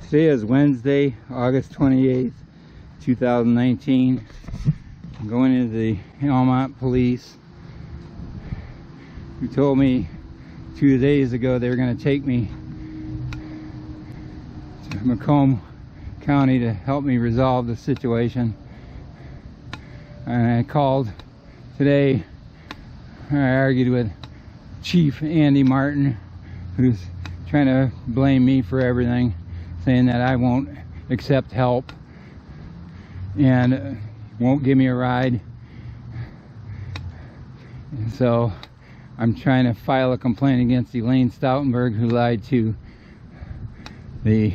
Today is Wednesday, August 28th, 2019. I'm going into the Almont police, who told me 2 days ago they were going to take me to Macomb County to help me resolve the situation. And I called today. I argued with Chief Andy Martin, who's trying to blame me for everything, saying that I won't accept help and won't give me a ride. And so I'm trying to file a complaint against Elaine Stoutenberg, who lied to the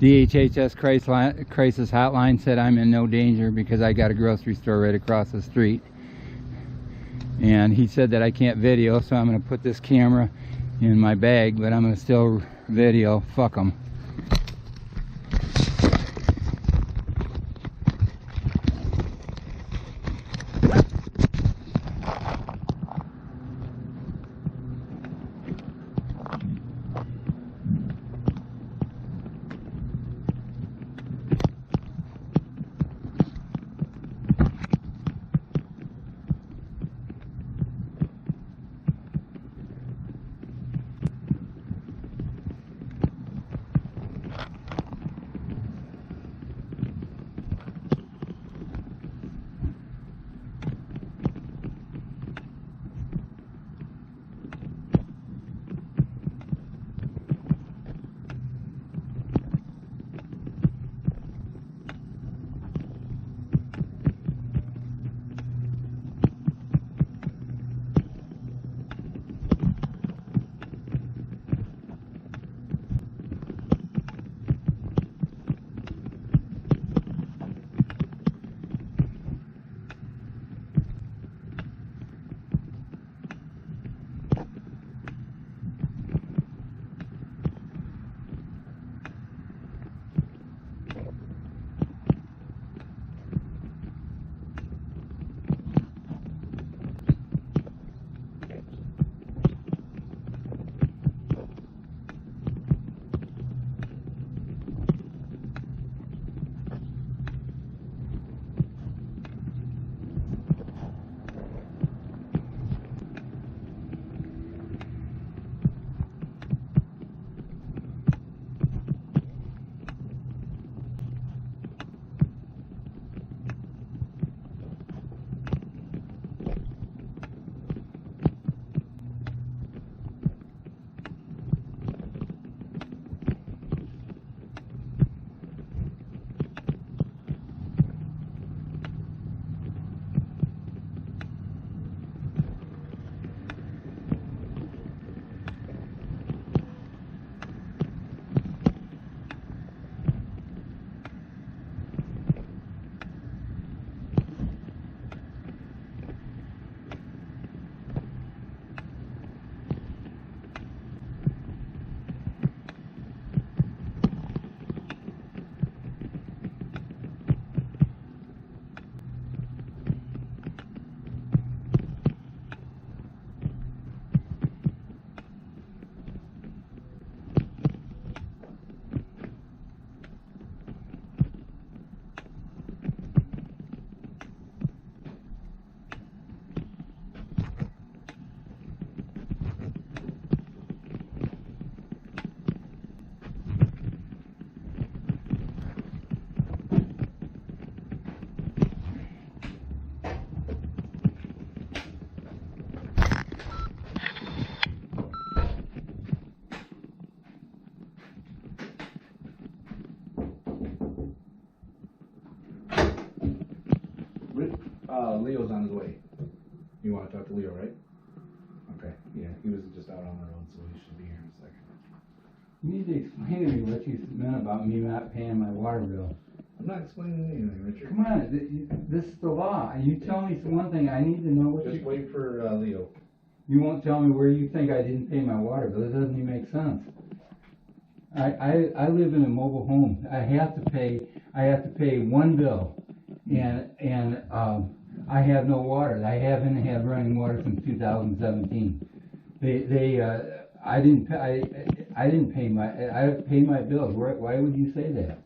DHHS crisis hotline, said I'm in no danger because I got a grocery store right across the street. And he said that I can't video, so I'm going to put this camera in my bag, but I'm going to still video. Fuck them. Leo's on his way. You want to talk to Leo, right? Okay, yeah, he was just out on the road, so he should be here in a second. You need to explain to me what you meant about me not paying my water bill. I'm not explaining anything, Richard. Come on, this is the law. You tell me one thing, I need to know what Just wait for Leo. You won't tell me where you think I didn't pay my water bill. It doesn't even make sense. I live in a mobile home. I have to pay one bill, and I have no water. I haven't had running water since 2017. I didn't pay my, I paid my bills. Why would you say that?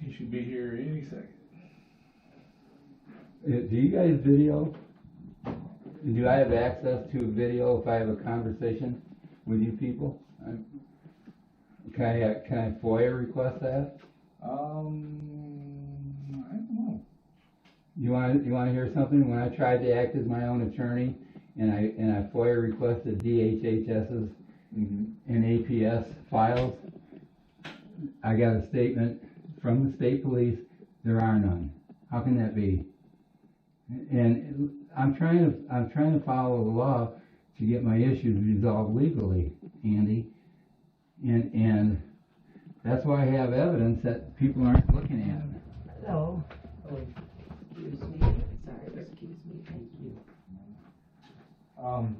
He should be here any second. Do you guys video? Do I have access to video if I have a conversation with you people? Can I FOIA request that? I don't know. You want to hear something? When I tried to act as my own attorney, and I FOIA requested DHHS's and APS files, I got a statement from the state police. There are none. How can that be? And I'm trying to follow the law to get my issues resolved legally, Andy. And that's why I have evidence that people aren't looking at it. Hello. Oh, excuse me. Sorry, excuse me. Thank you.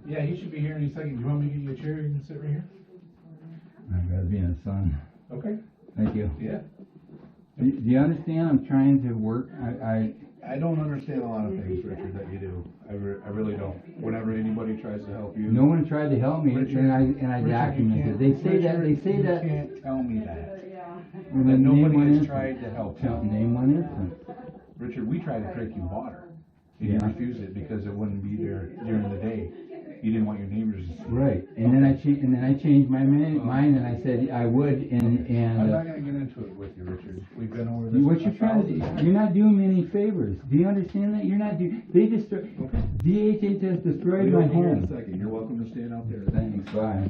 Yeah, he should be here any second. Do you want me to give you a chair? You can sit right here. I've got to be in the sun. Okay. Thank you. Yeah. Do you understand? I'm trying to work. I don't understand a lot of things, Richard, that you do. I really don't. Whenever anybody tries to help you. No one tried to help me, Richard, and I documented. They say that. You can't tell me that. Well, That then name nobody one has instance. tried to help you. Name one instance. Richard, we tried to drink you water. You Yeah. refused it because it wouldn't be there during the day. You didn't want your neighbors to see. Right, and then I changed my mind, and I said I would, I'm not going to get into it with you, Richard. We've been over this. what you're trying to do, you're not doing me any favors. Do you understand that? You're not doing. They destroy. Okay. DHHS destroyed We'll my be here in a home. second. You're welcome to stand out there. Thanks. Bye.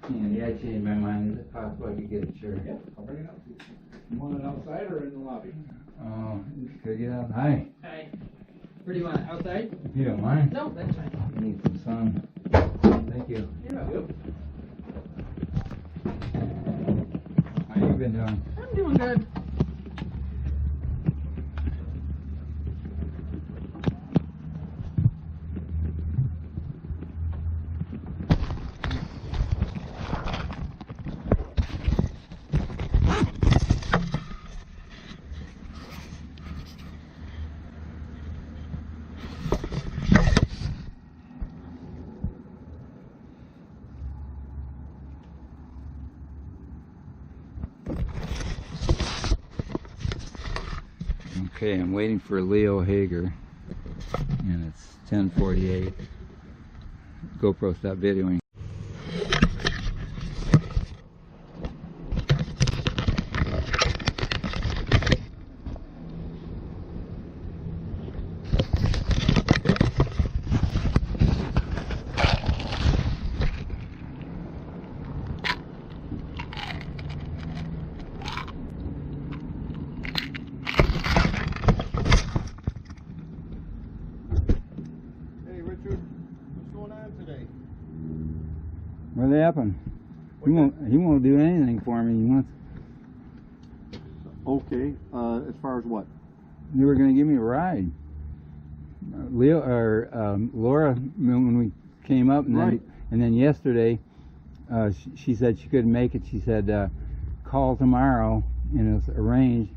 Andy, I changed my mind. Is it possible I could get a chair? Yeah, I'll bring it out to you. You want it outside or in the lobby? Oh, could I get out? Hi. Hi. Where do you want it? Outside? If you don't mind. No, that's fine. I need some sun. Thank you. You're welcome. How you been doing? I'm doing good. Okay, I'm waiting for Leo Hagar, and it's 10:48. GoPro stopped videoing. What happened? He won't do anything for me. He wants. Okay, as far as what? They were going to give me a ride. Leo or Laura, when we came up, and Right. then yesterday, she said she couldn't make it. She said call tomorrow and it's arranged.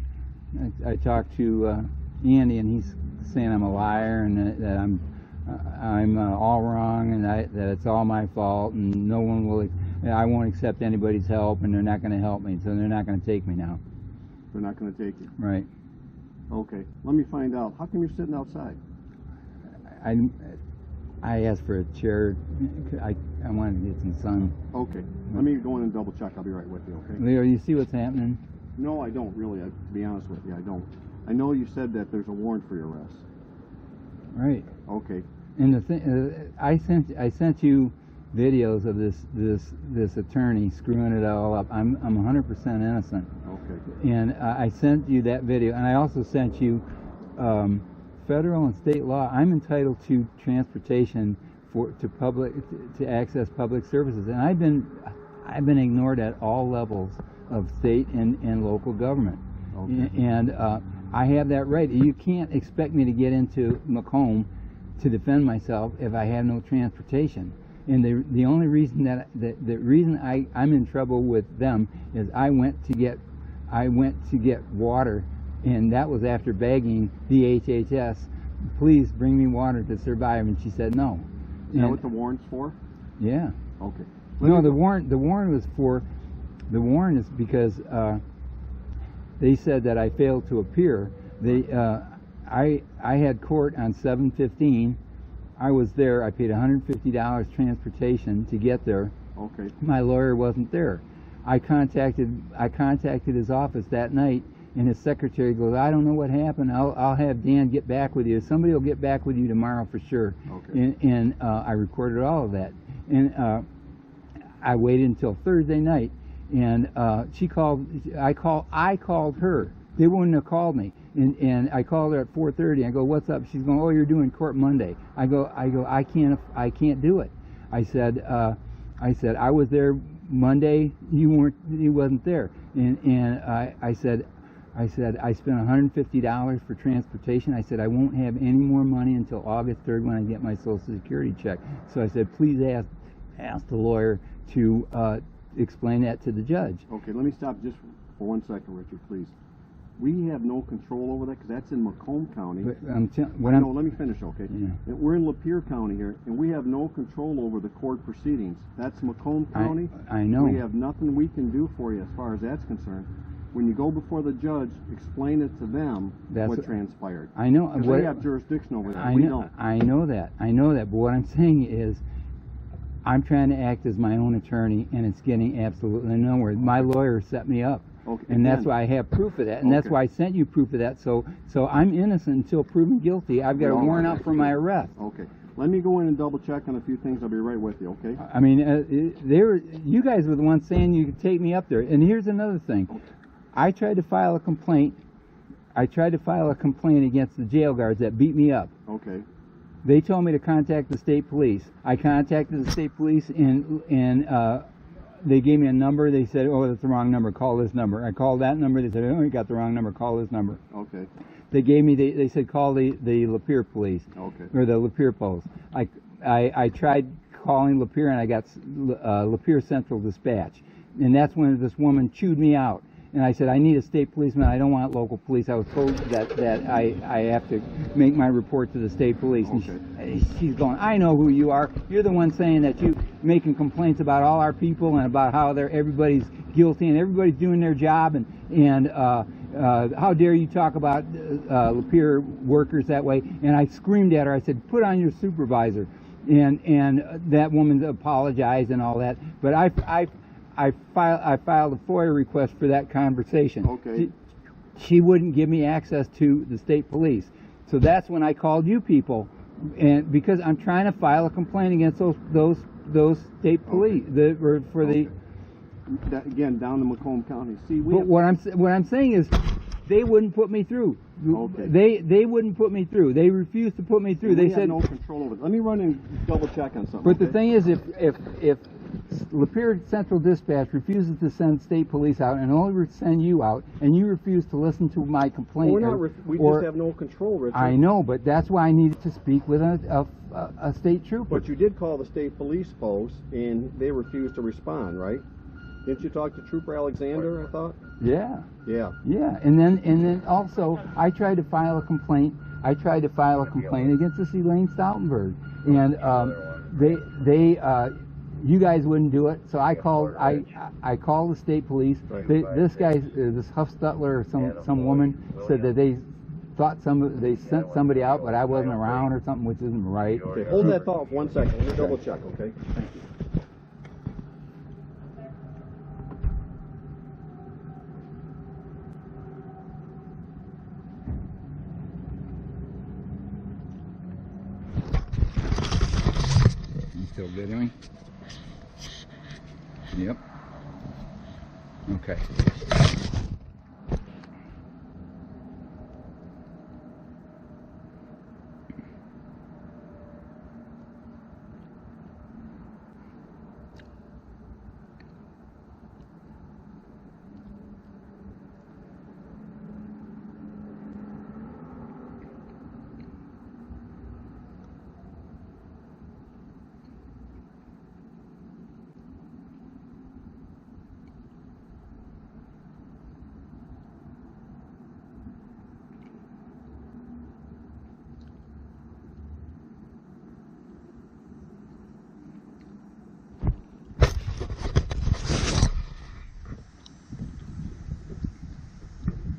I talked to Andy, and he's saying I'm a liar and that I'm all wrong, and that it's all my fault, and no one will. I won't accept anybody's help, and they're not going to help me, so they're not going to take me now. They're not going to take you. Right. Okay. Let me find out. How come you're sitting outside? I asked for a chair. I wanted to get some sun. Okay. Let me go in and double check. I'll be right with you. Okay. Leo, you see what's happening? No, I don't really. To be honest with you, I don't. I know you said that there's a warrant for your arrest. Right. Okay. And the thing, I sent you videos of this attorney screwing it all up. I'm 100% innocent. Okay. And I sent you that video, and I also sent you federal and state law. I'm entitled to transportation to access public services, and I've been ignored at all levels of state and local government. Okay. And I have that right. You can't expect me to get into Macomb to defend myself if I have no transportation. And the only reason the reason I'm in trouble with them is I went to get water, and that was after begging DHHS, please bring me water to survive, and she said no. Is that what the warrant's for? Yeah. Okay. No, the warrant was for, the warrant is because they said that I failed to appear. I had court on 7/15. I was there. I paid $150 transportation to get there. Okay. My lawyer wasn't there. I contacted his office that night, and his secretary goes, I don't know what happened. I'll have Dan get back with you. Somebody will get back with you tomorrow for sure. Okay. And I recorded all of that. And I waited until Thursday night, and she called. I called her. They wouldn't have called me. And I called her at 4:30. I go, what's up? She's going, oh, you're doing court Monday. I go, I can't do it. I said, I was there Monday. You wasn't there. And I said, I spent $150 for transportation. I said, I won't have any more money until August 3rd when I get my Social Security check. So I said, please ask the lawyer to explain that to the judge. Okay, let me stop just for 1 second, Richard, please. We have no control over that because that's in Macomb County. Let me finish, okay? Yeah. We're in Lapeer County here, and we have no control over the court proceedings. That's Macomb County. I know. We have nothing we can do for you as far as that's concerned. When you go before the judge, explain it to them what transpired. I know. Because they have jurisdiction over that. We don't. I know that. But what I'm saying is, I'm trying to act as my own attorney, and it's getting absolutely nowhere. My lawyer set me up. Okay, and that's why I have proof of that, and that's why I sent you proof of that. So I'm innocent until proven guilty. I've got a warrant out for my arrest. Okay. Let me go in and double check on a few things. I'll be right with you, okay? I mean, you guys were the ones saying you could take me up there. And here's another thing. I tried to file a complaint. Against the jail guards that beat me up. Okay. They told me to contact the state police. I contacted the state police, and they gave me a number. They said, oh, that's the wrong number. Call this number. I called that number. They said, oh, you got the wrong number. Call this number. Okay. They said, call the Lapeer police. Okay. Or the Lapeer post. I tried calling Lapeer, and I got Lapeer Central Dispatch. And that's when this woman chewed me out. And I said, I need a state policeman. I don't want local police. I was told that I have to make my report to the state police. Okay. And she's going, I know who you are. You're the one saying that you making complaints about all our people and about how everybody's guilty and everybody's doing their job. And how dare you talk about Lapeer workers that way? And I screamed at her. I said, put on your supervisor. And that woman apologized and all that. But I filed a FOIA request for that conversation. Okay. She wouldn't give me access to the state police. So that's when I called you people, and because I'm trying to file a complaint against those state police again down in Macomb County. See, what I'm saying is, they wouldn't put me through. Okay. They wouldn't put me through. They refused to put me through. They said no control over it. Let me run and double check on something. But the thing is, if Lapeer Central Dispatch refuses to send state police out and only send you out, and you refuse to listen to my complaint, we just have no control, Richard. I know, but that's why I needed to speak with a state trooper. But you did call the state police post, and they refused to respond, right? Didn't you talk to Trooper Alexander, I thought? Yeah. Yeah. Yeah, and then also I tried to file a complaint. Against this Elaine Stoutenberg, and you guys wouldn't do it, so I called the state police. This guy, this Huffstutler or some woman said that they sent somebody out, but I wasn't around or something, which isn't right. Okay, hold that thought for 1 second. Let me double check, okay? Thank you. You still videoing? Yep. Okay.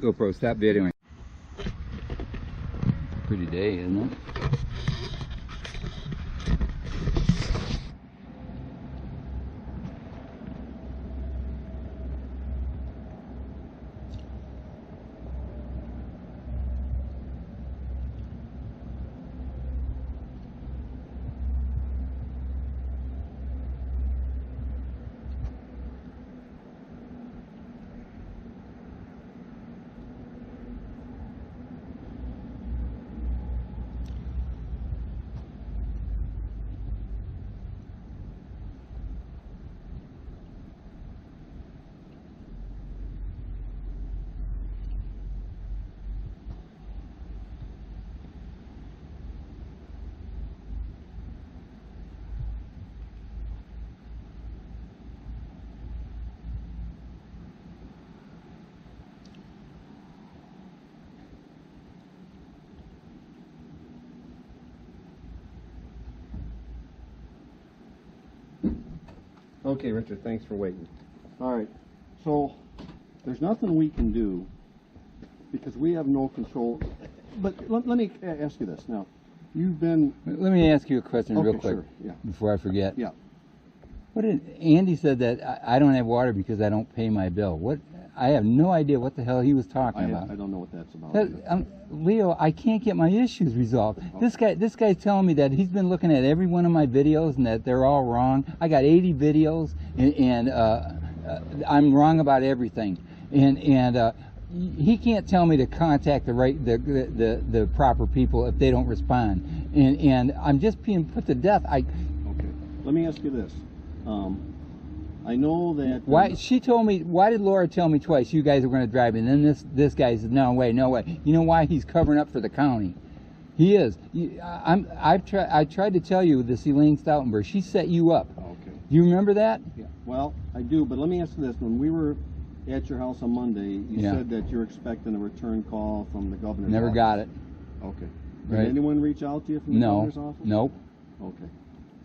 GoPro, stop videoing. Pretty day, isn't it? Okay, Richard, thanks for waiting. All right, so there's nothing we can do because we have no control. But let me ask you this. Now, you've been... Let me ask you a question real quick sure. before I forget. Yeah. What did Andy said that I don't have water because I don't pay my bill? What? I have no idea what the hell he was talking about. I don't know what that's about. Leo, I can't get my issues resolved. Okay. This guy's telling me that he's been looking at every one of my videos and that they're all wrong. I got 80 videos and I'm wrong about everything. And he can't tell me to contact the proper people if they don't respond. And I'm just being put to death. Okay. Let me ask you this. I know that... Why did Laura tell me twice you guys were going to drive? And then this guy said, no way. You know why? He's covering up for the county. He is. I tried to tell you this Elaine Stoutenberg. She set you up. Okay. Do you remember that? Yeah. Well, I do. But let me ask you this. When we were at your house on Monday, you said that you're expecting a return call from the governor's Never office. got it. Okay. Did anyone reach out to you from the governor's office? Nope. Okay.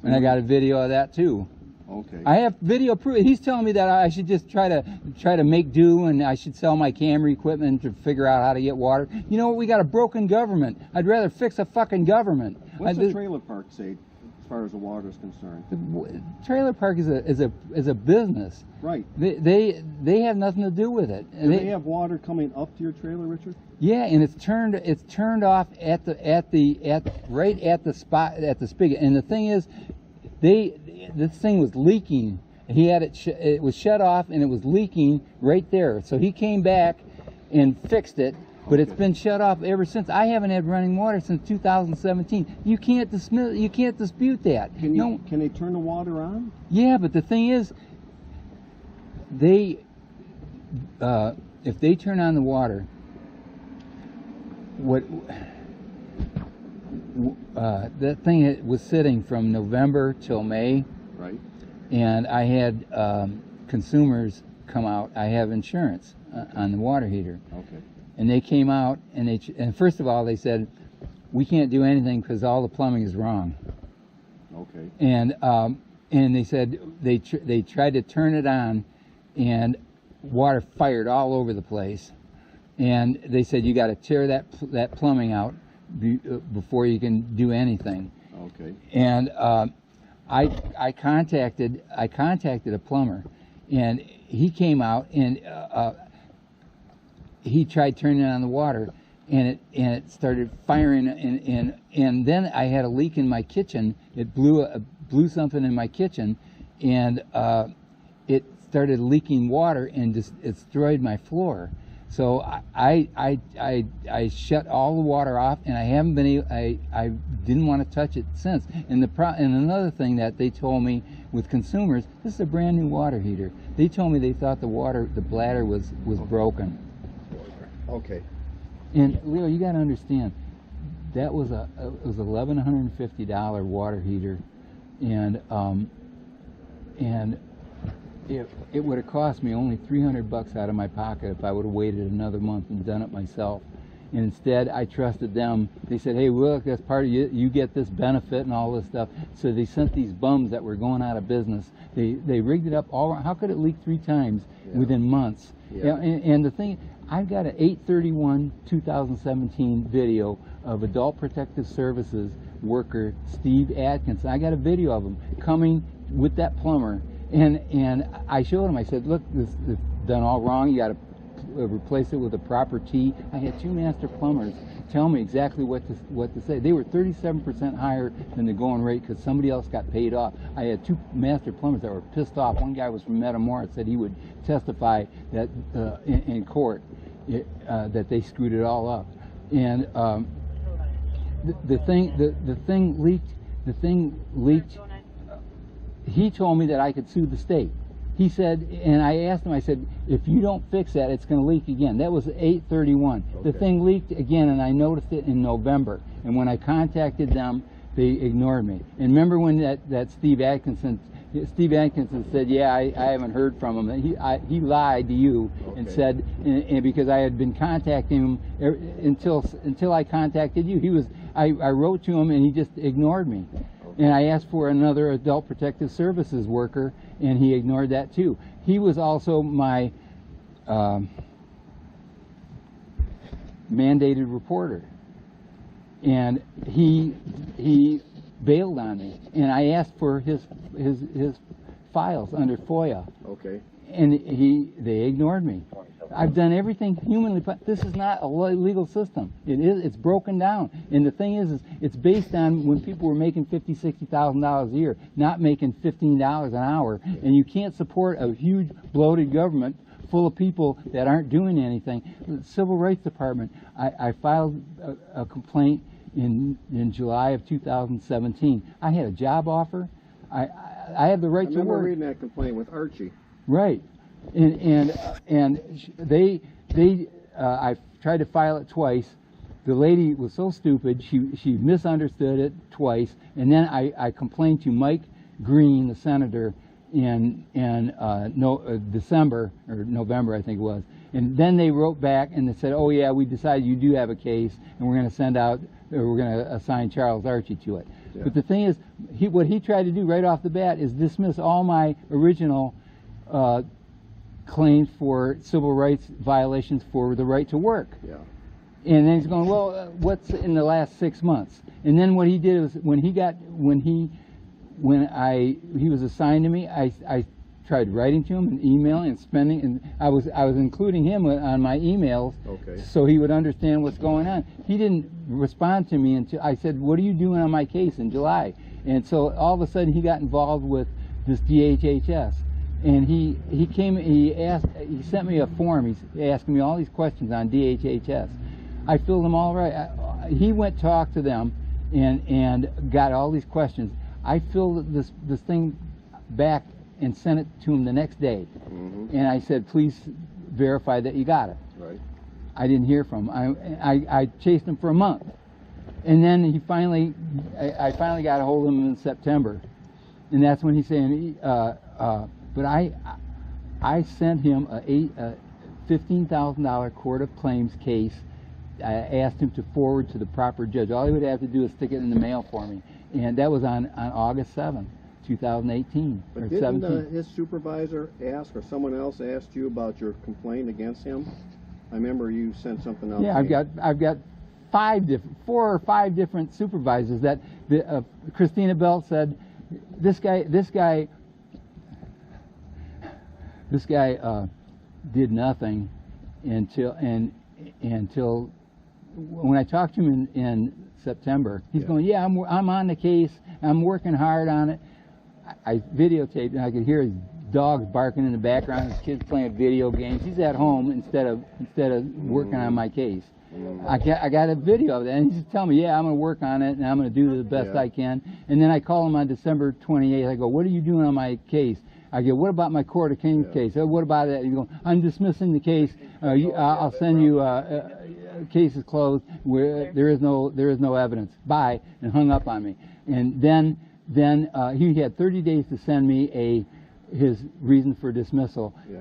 So and I got a video of that too. Okay. I have video proof. He's telling me that I should just try to make do, and I should sell my camera equipment to figure out how to get water. You know what? We got a broken government. I'd rather fix a fucking government. What's the trailer park say as far as the water is concerned? The trailer park is a business. Right. They have nothing to do with it. Do they have water coming up to your trailer, Richard? Yeah, and it's turned off right at the spot at the spigot. And the thing is, this thing was leaking. He had it was shut off and it was leaking right there. So he came back and fixed it, but it's been shut off ever since. I haven't had running water since 2017. You can't dispute that. Can they turn the water on? Yeah, but the thing is, if they turn on the water, that thing was sitting from November till May. Right. And I had consumers come out. I have insurance on the water heater. Okay. And they came out, and first of all, they said, we can't do anything because all the plumbing is wrong. Okay. And they said they tried to turn it on, and water fired all over the place. And they said you got to tear that plumbing out before you can do anything. Okay. And I contacted a plumber, and he came out, and he tried turning on the water, and it started firing, and then I had a leak in my kitchen. It blew something in my kitchen, and it started leaking water and just destroyed my floor. So I shut all the water off, and I haven't been able, I didn't want to touch it since. And another thing that they told me with consumers, this is a brand new water heater. They told me they thought the bladder was broken. Okay. And Leo, you got to understand, that was it was $1,150 water heater, and it would have cost me only $300 out of my pocket if I would have waited another month and done it myself. And instead, I trusted them. They said, hey, look, that's part of you get this benefit and all this stuff. So they sent these bums that were going out of business. They rigged it up all around. How could it leak 3 times within months? Yeah. And the thing, I've got an 8/31/2017 video of Adult Protective Services worker Steve Atkinson. I got a video of him coming with that plumber, and I showed him. I said, look, this is done all wrong. You got to replace it with a proper T. I had 2 master plumbers tell me exactly what to say. They were 37% higher than the going rate because somebody else got paid off. I had 2 master plumbers that were pissed off. One guy was from Metamora, said he would testify that in court that they screwed it all up. And the thing leaked. He told me that I could sue the state. He said, and I asked him, I said, if you don't fix that, it's going to leak again. That was 8/31. Okay. The thing leaked again, and I noticed it in November. And when I contacted them, they ignored me. And remember when that Steve Atkinson said, yeah, I haven't heard from him. He lied to you and said, and because I had been contacting him until I contacted you. I wrote to him, and he just ignored me. And I asked for another Adult Protective Services worker, and he ignored that too. He was also my mandated reporter, and he bailed on me. And I asked for his files under FOIA. Okay. And they ignored me. I've done everything humanly. This is not a legal system. It's broken down. And the thing is it's based on when people were making $50,000, $60,000 a year, not making $15 an hour. And you can't support a huge bloated government full of people that aren't doing anything. The Civil Rights Department, I filed a complaint in July of 2017. I had a job offer. I had the right to work. I remember reading that complaint with Archie. Right, and I tried to file it twice. The lady was so stupid, she misunderstood it twice, and then I complained to Mike Green, the senator, in December or November, I think it was, and then they wrote back and they said, oh yeah, we decided you do have a case, and we're going to send out, or we're going to assign Charles Archie to it. Yeah. But the thing is, what he tried to do right off the bat is dismiss all my original claims for civil rights violations for the right to work. Yeah. And then he's going, well, what's in the last 6 months? And then what he did was when he was assigned to me, I tried writing to him and emailing and spending, and I was including him on my emails, so he would understand what's going on. He didn't respond to me until I said, what are you doing on my case in July? And so all of a sudden he got involved with this DHHS. And he sent me a form. He's asking me all these questions on DHHS. I filled them all right. He went talk to them and got all these questions. I filled this thing back and sent it to him the next day. Mm-hmm. And I said, please verify that you got it. Right. I didn't hear from him. I chased him for a month. And then I finally got a hold of him in September. And that's when he's saying, but I sent him a $15,000 court of claims case. I asked him to forward to the proper judge. All he would have to do is stick it in the mail for me. And that was on August 7th, 2018. But or didn't 17. his supervisor ask, or someone else asked you about your complaint against him? I remember you sent something out. Yeah, I've got 4 or 5 different supervisors that Christina Belt said, this guy did nothing until when I talked to him in September. He's going, yeah, I'm on the case. I'm working hard on it. I videotaped and I could hear his dogs barking in the background. His kids playing video games. He's at home instead of working on my case. I got a video of that, and he's just telling me, yeah, I'm going to work on it, and I'm going to do the best I can. And then I call him on December 28th. I go, what are you doing on my case? I go, what about my Court of Kings case? What about that? He's going, I'm dismissing the case. I'll send you case is closed. Where there is no evidence. Bye, and hung up on me. And then he had 30 days to send me his reason for dismissal. Yeah.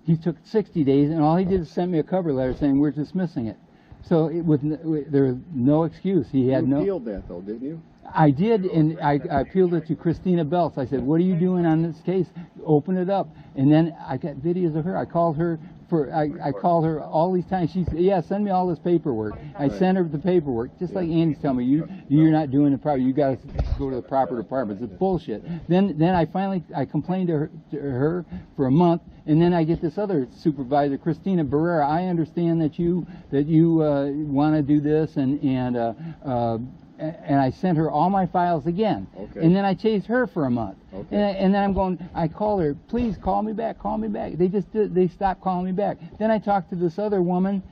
He took 60 days, and all he did is send me a cover letter saying we're dismissing it. So there was no excuse. You appealed that, though, didn't you? I did, and I appealed it to Christina Belts. I said, what are you doing on this case? Open it up. And then I got videos of her. I called her called her all these times. She said, yeah, send me all this paperwork. I sent her the paperwork, just like Andy's telling me, you're not doing it proper. You got to go to the proper departments. It's bullshit. Then I complained to her for a month, and then I get this other supervisor, Christina Barrera. I understand that you want to do this, and I sent her all my files again. Okay. And then I chased her for a month. Okay. And then I called her, please call me back, call me back. They stopped calling me back. Then I talked to this other woman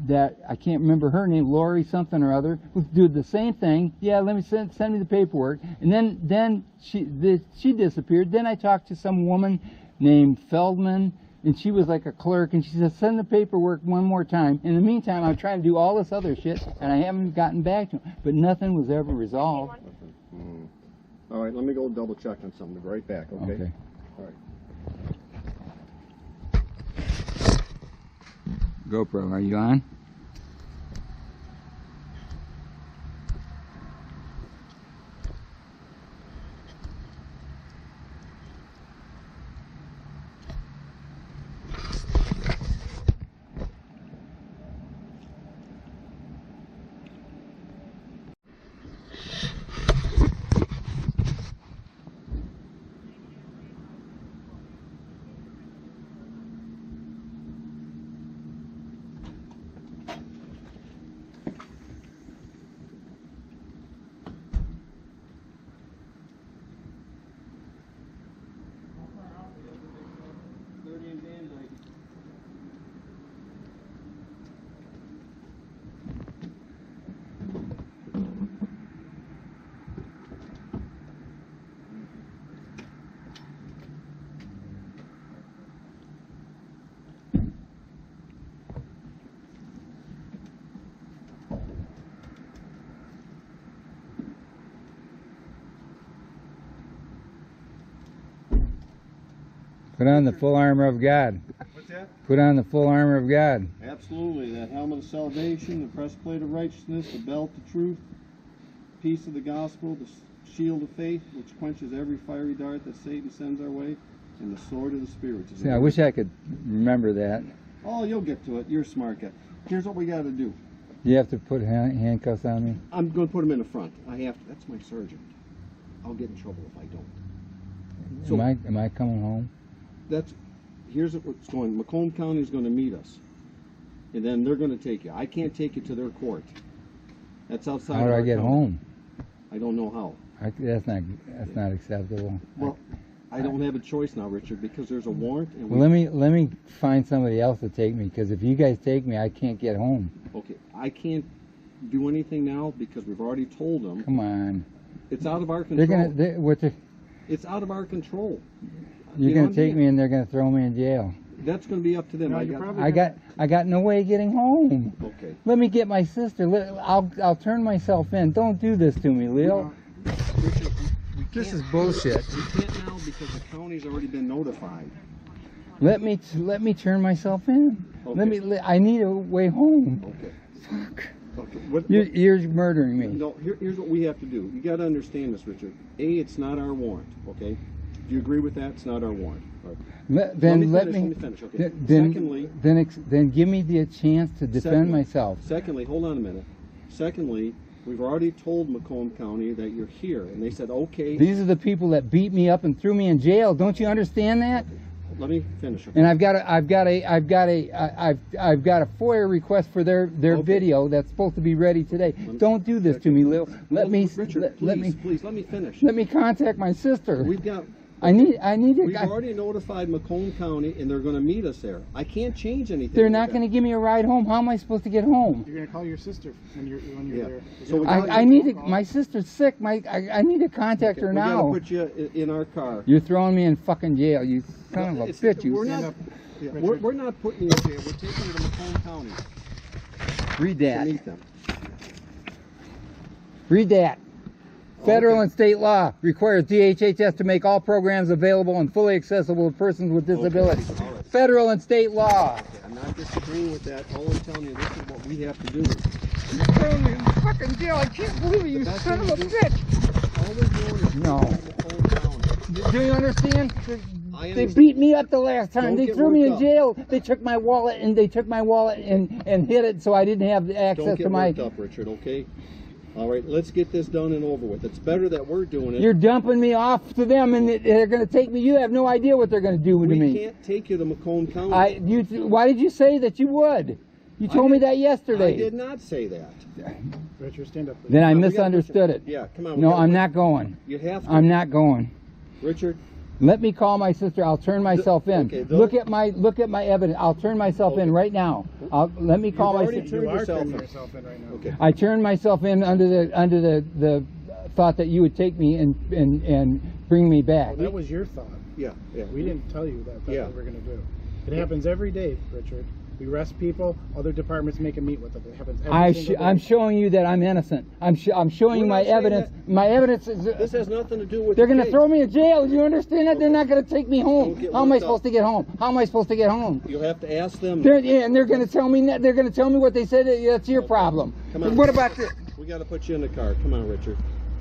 that I can't remember her name, Lori something or other, who did the same thing. Yeah, let me send me the paperwork. And then she disappeared. Then I talked to some woman named Feldman, and she was like a clerk, and she said, send the paperwork one more time. In the meantime, I'm trying to do all this other shit, and I haven't gotten back to him. But nothing was ever resolved. All right, let me go double check on something. I'll be right back, okay? Okay. All right. GoPro, are you on? Put on the full armor of God. What's that? Put on the full armor of God. Absolutely. That helmet of salvation, the breastplate of righteousness, the belt of truth, peace of the gospel, the shield of faith, which quenches every fiery dart that Satan sends our way, and the sword of the Spirit. See, I wish I could remember that. Oh, you'll get to it. You're a smart guy. Here's what we got to do. You have to put handcuffs on me? I'm going to put them in the front. I have to. That's my sergeant. I'll get in trouble if I don't. So, am I coming home? Here's what's going. Macomb County is going to meet us, and then they're going to take you. I can't take you to their court. That's outside. How do I get home? I don't know how. That's not acceptable. Well, I don't have a choice now, Richard, because there's a warrant. And well, let me find somebody else to take me, because if you guys take me, I can't get home. Okay, I can't do anything now because we've already told them. Come on. It's out of our control. It's out of our control. You're going to take me and they're going to throw me in jail. That's going to be up to them. No, I got no way of getting home. Okay. Let me get my sister. I'll turn myself in. Don't do this to me, Leo. Richard, This is bullshit. We can't now because the county's already been notified. Let me turn myself in. Okay. I need a way home. Okay. Fuck. Okay. You're murdering me. No, here's what we have to do. You got to understand this, Richard. A, it's not our warrant, okay? Do you agree with that? It's not our warrant. All right. Let me finish, okay? Secondly, then give me the chance to defend myself. Secondly, hold on a minute. Secondly, we've already told Macomb County that you're here, and they said, okay. These are the people that beat me up and threw me in jail. Don't you understand that? Let me finish. Okay? And I've got a FOIA request for their video that's supposed to be ready today. Don't do this to me, Lil. Richard, please let me finish. Let me contact my sister. We've got. I need We've already notified Macomb County, and they're going to meet us there. I can't change anything. They're not going to give me a ride home. How am I supposed to get home? You're going to call your sister when you're there. So I need to. My sister's sick. I need to contact her now. We got to put you in our car. You're throwing me in fucking jail. You son of a bitch. You. We're not putting you in jail. We're taking you to Macomb County. Read To that. meet them. Read that. Federal and state law requires DHHS to make all programs available and fully accessible to persons with disabilities. Okay. All right. Federal and state law. Okay. I'm not disagreeing with that. All I'm telling you, this is what we have to do. You're throwing me in fucking jail. I can't believe it, you son of a bitch. All we're doing is No. Macomb County. Do you understand? I They understand. beat me up the last time. Don't They get threw me in worked up. jail. They took my wallet and hid it so I didn't have Don't access get to my. worked up, Richard, okay? All right, let's get this done and over with. It's better that we're doing it. You're dumping me off to them, and they're going to take me. You have no idea what they're going to do to we me. can't take you to Macomb County. Why did you say that you would? You told me that yesterday. I did not say that. Richard, stand up. Then I We gotta misunderstood it. Yeah, come on. No, I'm not going. You have to. I'm not going. Richard, Let me call my sister. I'll turn myself in. Okay, look at my evidence. I'll turn myself in right now. Let me call my already sister. You are yourself turning in. yourself in right now. Okay. I turned myself in under the thought that you would take me and bring me back. Well, that was your thought. Yeah, yeah. We didn't tell you that that's Yeah. what we're going to do. It happens every day, Richard. We arrest people. Other departments make a meet with them. It happens every single day. I'm showing you that I'm innocent. I'm showing you We're my not saying evidence. that. My evidence is. This has nothing to do with They're the going to case. throw me in jail. Do you understand that? They're not going to take me home. Don't get How am I worked supposed up. to get home? How am I supposed to get home? You'll have to ask them. And they're going to tell me. They're going to tell me what they said. That's your problem. Come on. What about this? We got to put you in the car. Come on, Richard.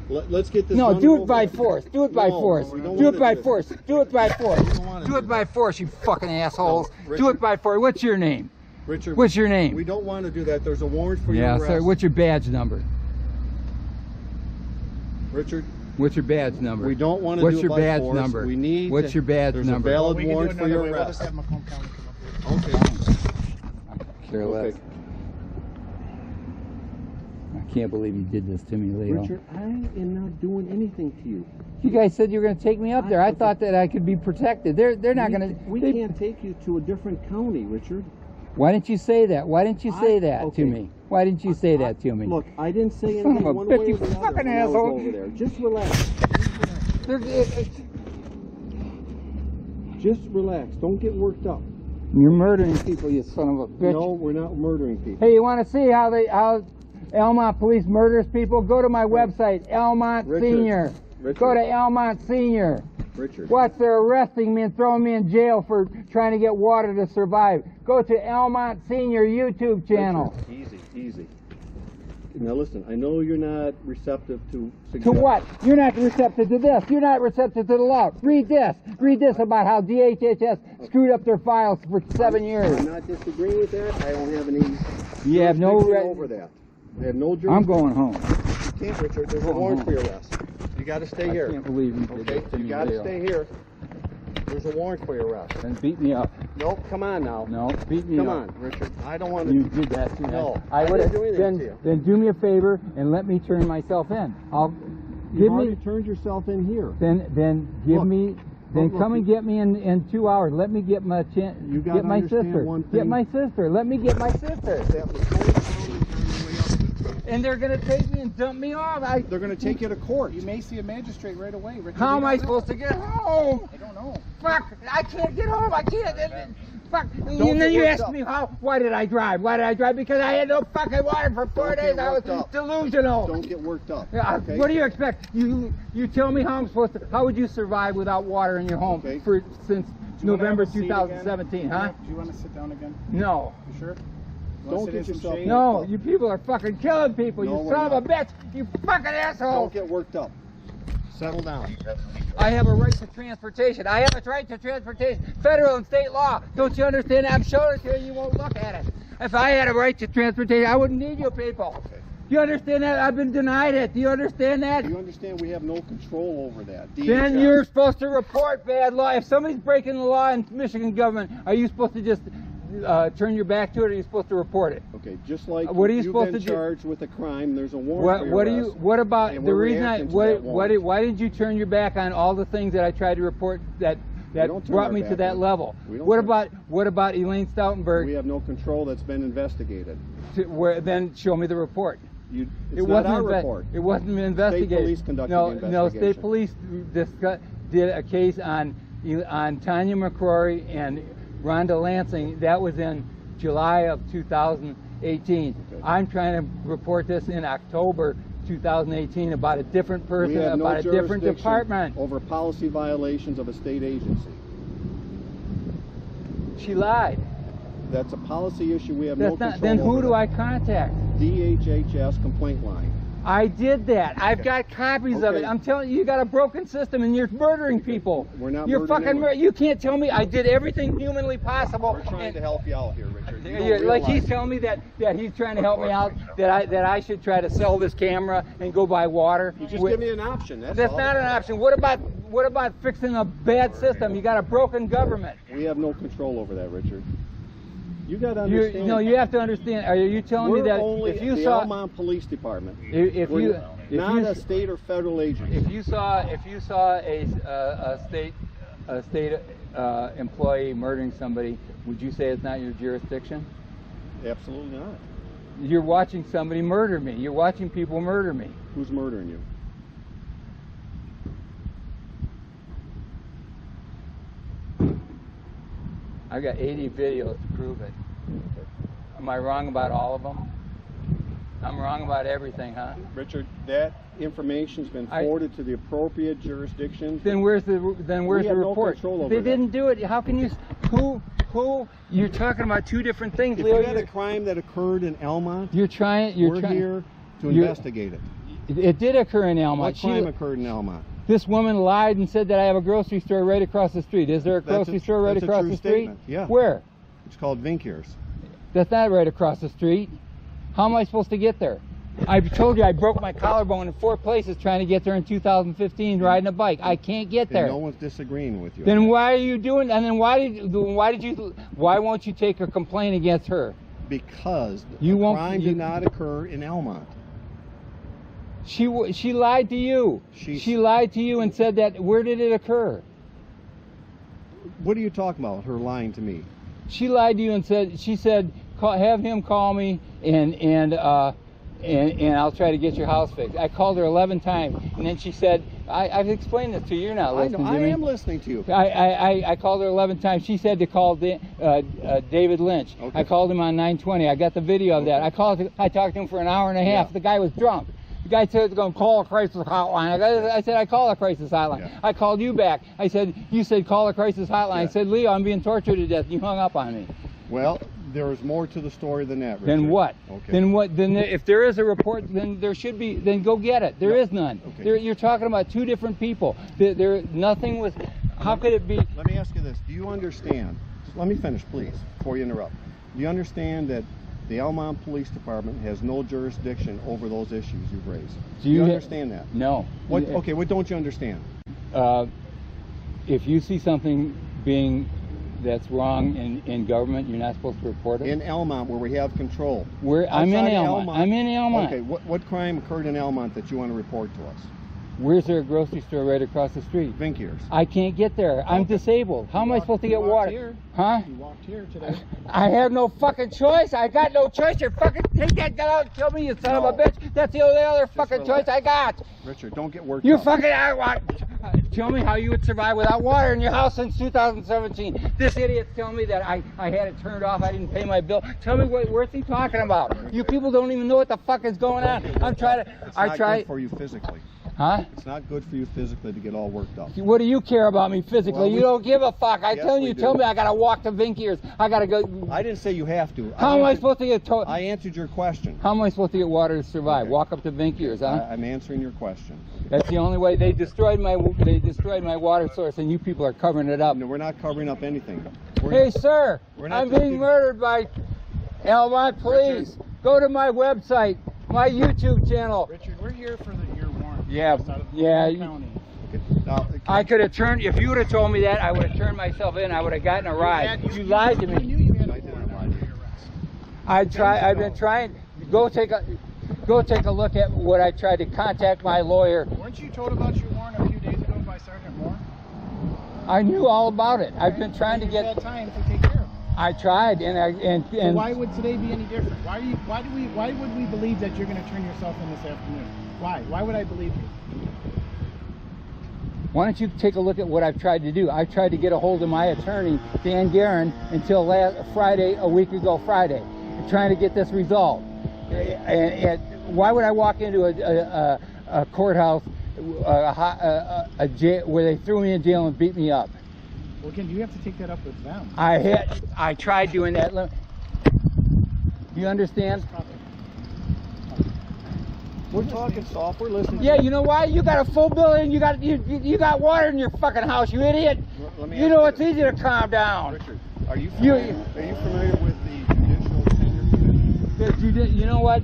Let's get this. No, done do and it by over with. force. Do it by No, force. we don't Do it wanna by do force. Do it by force. don't wanna Do do it by force, you fucking assholes. No, Do Richard. it by force. What's your name? Richard. What's your name? We don't want to do that. There's a warrant for Yeah, your arrest. sir. What's your badge number? Richard. What's your badge number? We don't want to What's do your it by badge force. number? We need. What's your badge There's number? a valid We can do warrant it for another your way. We'll arrest. just have Macomb County come up here. Okay. Care less. Okay. I can't believe you did this to me, Leo. Richard, I am not doing anything to you. You guys said you were going to take me up there. I thought that I could be protected. They're not going to. We can't take you to a different county, Richard. Why didn't you say that? Why didn't you say that okay. to me? Why didn't you say that to me? Look, I didn't say Son anything of a one bitch, way you or the other fucking when I was asshole. over there. Just relax. Just relax. Don't get worked up. You're murdering people, you son of a bitch. No, we're not murdering people. Hey, you want to see how Almont Police murders people? Go to my website, Almont Richard, Senior. Richard. Go to Almont Senior. Richard. Watch, they're arresting me and throwing me in jail for trying to get water to survive. Go to Almont Senior YouTube channel. Richard, easy. Now listen, I know you're not receptive to To what? You're not receptive to this. You're not receptive to the law. Read this. Read this about how DHHS screwed up their files for 7 years. I'm not disagreeing with that. I don't have any. You have no jurisdiction over that. I have no jurisdiction. I'm going home. You can't, Richard. There's a warrant for your arrest. You got to stay here. I can't believe you did Okay, this to you me, got to Leo. stay here. There's a warrant for your arrest. Then beat me up. Nope, come on now. No, beat me Come up. on, Richard. I don't want to. You did that to me. No, I I would didn't do anything to you. then do me a favor and let me turn myself in. You've already turned yourself in here. Then give Look, me. Then look, come and get me in 2 hours. Let me get my chance. You gotta Get my understand sister. one Get thing. my sister. Let me get my sister. That was totally on the way up. And they're gonna take me and dump me off. They're going to take you to court. You may see a magistrate right away, Richard. How We am don't I know. supposed to get home? I don't know. Fuck! I can't get home. I can't. Fuck! Don't And then get you worked ask up. me why did I drive? Why did I drive? Because I had no fucking water for 4 Don't days. get I was worked up. delusional. Don't get worked up. Yeah, okay? What do you expect? You tell me how I'm supposed to. How would you survive without water in your home Okay. since you wanna November have a seat again? 2017, huh? Do you want to sit down again? No. You sure? You Don't wanna sit get in some yourself- shade? No, you people are fucking killing people, No, you we're son of a not. bitch! You fucking asshole! Don't get worked up. Settle down. I have a right to transportation. I have a right to transportation. Federal and state law. Don't you understand that? I'm showing it to you, you won't look at it. If I had a right to transportation, I wouldn't need you people. Okay. Do you understand that? I've been denied it. Do you understand that? Do you understand we have no control over that? Then DHS. you're supposed to report bad law. If somebody's breaking the law in Michigan government, are you supposed to just turn your back to it, or are you supposed to report it? Okay, just like What are you you've supposed been to do? charged with a crime, there's a warrant for your What do you? arrest, What about and the we're reason? reacting to that warrant. Why did you turn your back on all the things that I tried to report that don't turn brought our me to back that on. level? We don't What turn- about Elaine Stoutenberg? We have no control. That's been investigated. Then show me the report. It's It not wasn't our inve- report. It wasn't investigated. police conducted no, the No, state investigation. police did a case on Tanya McCrory and Rhonda Lansing. That was in July of 2018. Okay. I'm trying to report this in October 2018 about a different We person, have no about a different jurisdiction department. over policy violations of a state agency. She lied. That's a policy issue. We have That's no not. control Then who over do that. I contact? DHHS complaint line. I did that. I've got copies of it. Okay. I'm telling you, you got a broken system and you're murdering people. We're not You're murdering fucking. anyone. You can't tell me I did everything humanly possible. We're trying to help you out here, Richard. You Yeah, don't like he's realize- telling me that he's trying to help me out. That I should try to sell this camera and go buy water. You just give me an option. That's all. not an option. What about fixing a bad system? You got a broken government. We have no control over that, Richard. You got to You understand. you have to understand. Are you telling We're me that only if you the saw Almont Police Department. if We're you not a state or federal agency. if you saw a state employee murdering somebody, would you say it's not your jurisdiction? Absolutely not. You're watching somebody murder me. You're watching people murder me. Who's murdering you? I've got 80 videos to prove it. Am I wrong about all of them? I'm wrong about everything, huh? Richard, that information's been forwarded to the appropriate jurisdictions. Then where's the We report? have no control over They that. didn't do it. How can you? Who? You're talking about two different things, If Leo. you had a crime that occurred in Almont, You're trying. we're here to investigate it. It did occur in Almont. What crime occurred in Almont? This woman lied and said that I have a grocery store right across the street. Is there a That's grocery store right that's a across true the street? statement, yeah. Where? It's called Vinkers. That's not right across the street. How am I supposed to get there? I told you I broke my collarbone in 4 places trying to get there in 2015 riding a bike. I can't get there. And no one's disagreeing with you. Then why are you doing? And then why won't you take a complaint against her? Because You the won't- crime you- did not occur in Almont. She lied to you. She lied to you and said that. Where did it occur? What are you talking about? Her lying to me. She lied to you and said have him call me and I'll try to get your house fixed. I called her 11 times and then she said I've explained this to you. You're not I listening know. to I me. am listening to you. I called her 11 times. She said to call David Lynch. Okay. I called him on 920. I got the video of that. I talked to him for an hour and a half. Yeah. The guy was drunk. The guy said to go call a crisis hotline. I said I call a crisis hotline. Yeah. I called you back. You said call a crisis hotline. I Yeah. said, Leo, I'm being tortured to death. You hung up on me. Well, there is more to the story than that, Richard. Then what? Okay. Then what? Then if there is a report, then there should be. Then go get it. There is none. Okay. You're talking about two different people. Nothing was. How could it be? Let me ask you this. Do you understand? Let me finish, please, before you interrupt. Do you understand that the Almont Police Department has no jurisdiction over those issues you've raised? Do you understand that? No. Okay, what don't you understand? If you see something that's wrong in government, you're not supposed to report it. In Almont, where we have control. I'm in Outside of Almont. I'm in Almont. Okay, what crime occurred in Almont that you want to report to us? Where's there a grocery store right across the street? Vinkers. I can't get there. I'm disabled. How am I supposed to get water? Here. Huh? You walked here today. I have no fucking choice. I got no choice. You're fucking take that gun out and kill me, you son of a bitch. That's the only other fucking relax. choice I got. Richard, don't get worked You up. fucking tell me how you would survive without water in your house since 2017. This idiot's telling me that I had it turned off. I didn't pay my bill. Tell me what's he talking about? You people don't even know what the fuck is going on. I'm trying to. It's not good for you physically. Huh? It's not good for you physically to get all worked up. What do you care about me physically? Well, You don't give a fuck. I Yes, tell we you, do. tell me I gotta walk to Vinkier's. I gotta go. I didn't say you have to. How am I supposed to get I answered your question. How am I supposed to get water to survive? Okay. Walk up to Vinkier's, huh? I'm answering your question. That's the only way. They destroyed my water source, and you people are covering it up. No, we're not covering up anything. Hey, sir, We're not I'm being taking- murdered by Almont police. Go to my website, my YouTube channel. Richard, we're here for your warrant. Yeah, Out of yeah. County. Okay. Now, I could have turned. If you would have told me that, I would have turned myself in. I would have gotten a ride. You lied to You me. knew you had I a didn't warrant lie on to your arrest. I've been trying. Go take a look at what I tried to contact my lawyer. Weren't you told about your warrant a few days ago by Sergeant Moore? I knew all about it. I've been trying to Use get. that time to take care of it. I tried, and So why would today be any different? Why would we believe that you're going to turn yourself in this afternoon? Why? Why would I believe you? why don't you take a look at what I've tried to do? I've tried to get a hold of my attorney, Dan Guerin, until last Friday, a week ago Friday, trying to get this resolved. And why would I walk into a courthouse, a jail, where they threw me in jail and beat me up? Well, again, you have to take that up with them. I tried doing that. You understand? we're talking soft. We're listening. Yeah, you know why? You got a full building. You got water in your fucking house, you idiot. Let me You ask know you it's this. easy to calm down. Richard, are you familiar with the judicial tenure committee? You know what?